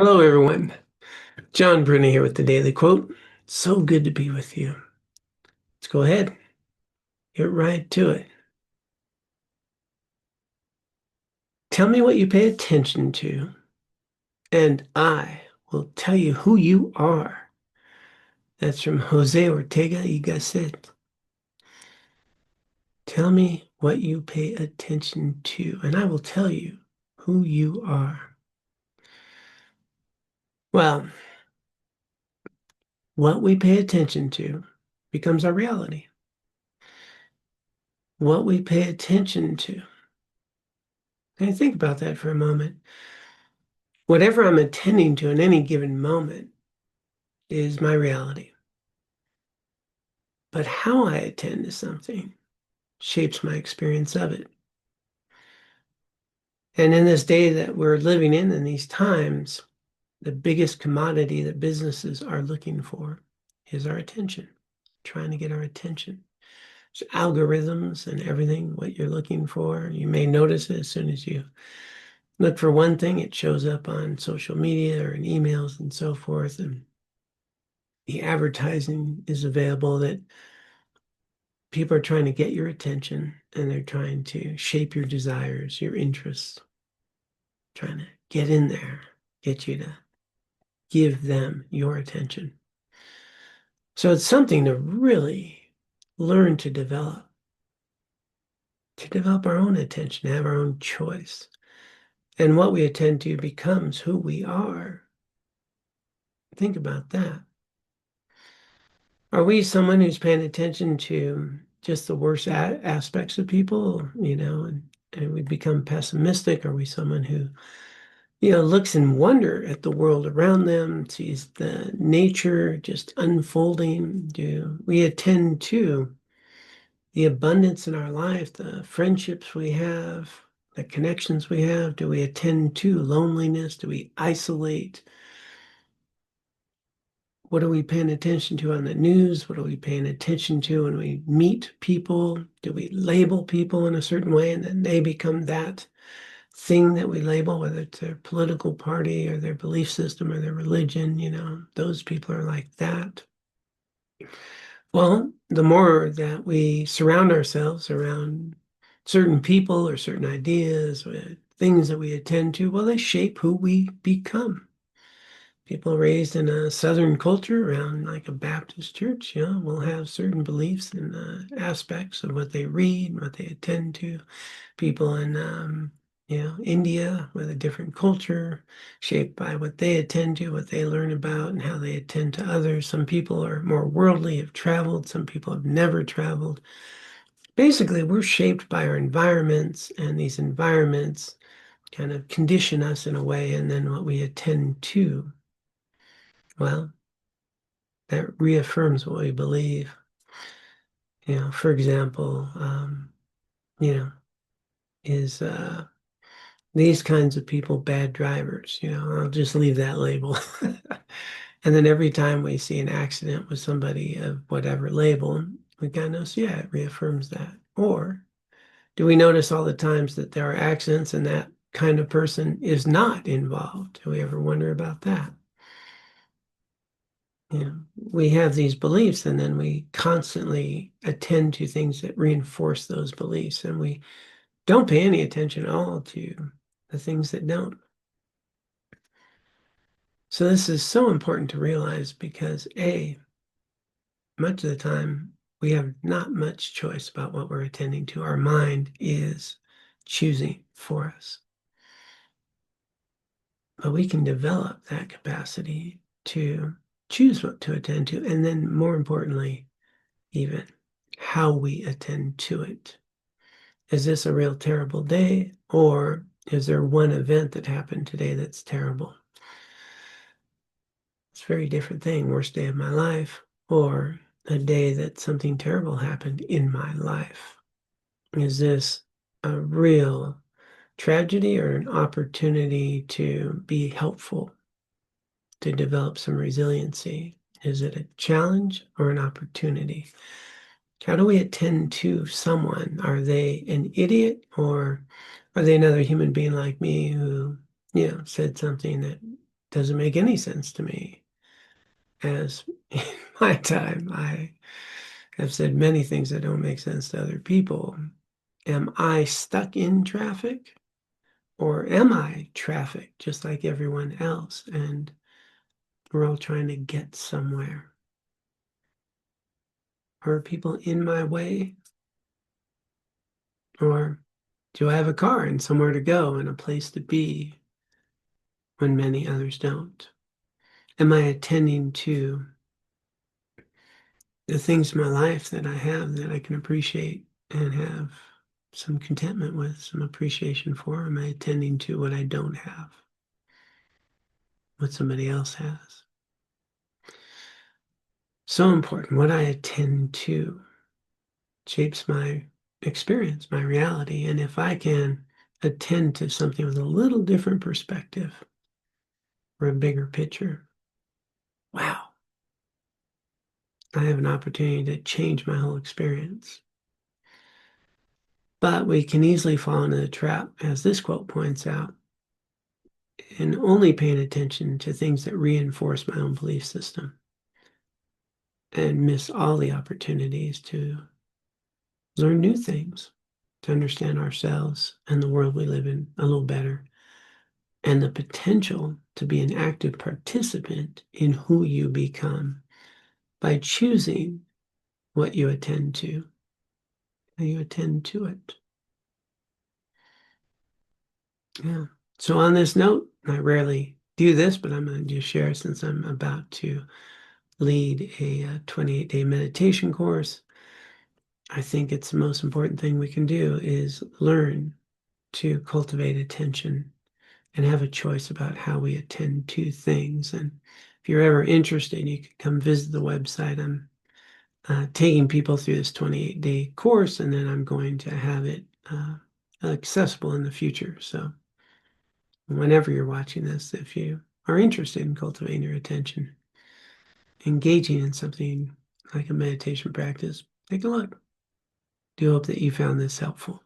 Hello, everyone. John Bruna here with the Daily Quote. So good to be with you. Let's go ahead, get right to it. Tell me what you pay attention to, and I will tell you who you are. That's from José Ortega y Gasset. Tell me what you pay attention to, and I will tell you who you are. Well, what we pay attention to becomes our reality. What we pay attention to. And think about that for a moment. Whatever I'm attending to in any given moment is my reality. But how I attend to something shapes my experience of it. And in this day that we're living in these times, the biggest commodity that businesses are looking for is our attention, trying to get our attention. So algorithms and everything, what you're looking for, you may notice it as soon as you look for one thing, it shows up on social media or in emails and so forth. And the advertising is available that people are trying to get your attention and they're trying to shape your desires, your interests, trying to get in there, get you to give them your attention. So it's something to really learn to develop our own attention, have our own choice. And what we attend to becomes who we are. Think about that. Are we someone who's paying attention to just the worst aspects of people, and we become pessimistic? Are we someone who looks in wonder at the world around them, sees the nature just unfolding? Do we attend to the abundance in our life, the friendships we have, the connections we have? Do we attend to loneliness? Do we isolate? What are we paying attention to on the news? What are we paying attention to when we meet people? Do we label people in a certain way and then they become that thing that we label, whether it's their political party or their belief system or their religion? Those people are like that. Well, the more that we surround ourselves around certain people or certain ideas, or things that we attend to, well, they shape who we become. People raised in a Southern culture around like a Baptist church, will have certain beliefs and aspects of what they read, what they attend to. People in, India with a different culture, shaped by what they attend to, what they learn about, and how they attend to others. Some people are more worldly, have traveled. Some people have never traveled. Basically, we're shaped by our environments, and these environments kind of condition us in a way, and then what we attend to. Well, that reaffirms what we believe. For example, you know, is these kinds of people bad drivers? I'll just leave that label. And then every time we see an accident with somebody of whatever label, we kind of notice, yeah, it reaffirms that. Or do we notice all the times that there are accidents and that kind of person is not involved? Do we ever wonder about that? We have these beliefs and then we constantly attend to things that reinforce those beliefs, and we don't pay any attention at all to the things that don't. So this is so important to realize because much of the time we have not much choice about what we're attending to. Our mind is choosing for us. But we can develop that capacity to choose what to attend to, and then more importantly, even how we attend to it. Is this a real terrible day, or is there one event that happened today that's terrible? It's a very different thing. Worst day of my life, or a day that something terrible happened in my life. Is this a real tragedy or an opportunity to be helpful, to develop some resiliency? Is it a challenge or an opportunity? How do we attend to someone? Are they an idiot, or are they another human being like me who, said something that doesn't make any sense to me. As in my time, I have said many things that don't make sense to other people. Am I stuck in traffic? Or am I traffic just like everyone else? And we're all trying to get somewhere. Are people in my way? Or do I have a car and somewhere to go and a place to be when many others don't? Am I attending to the things in my life that I have that I can appreciate and have some contentment with, some appreciation for? Am I attending to what I don't have, what somebody else has? So important. What I attend to shapes my experience, my reality. And if I can attend to something with a little different perspective or a bigger picture, wow, I have an opportunity to change my whole experience. But we can easily fall into the trap, as this quote points out, in only paying attention to things that reinforce my own belief system and miss all the opportunities to learn new things, to understand ourselves and the world we live in a little better, and the potential to be an active participant in who you become by choosing what you attend to, how you attend to it. Yeah. So on this note, I rarely do this, but I'm going to just share since I'm about to lead a 28-day meditation course. I think it's the most important thing we can do is learn to cultivate attention and have a choice about how we attend to things. And if you're ever interested, you can come visit the website. I'm taking people through this 28-day course, and then I'm going to have it accessible in the future. So whenever you're watching this, if you are interested in cultivating your attention, engaging in something like a meditation practice, take a look. Do hope that you found this helpful.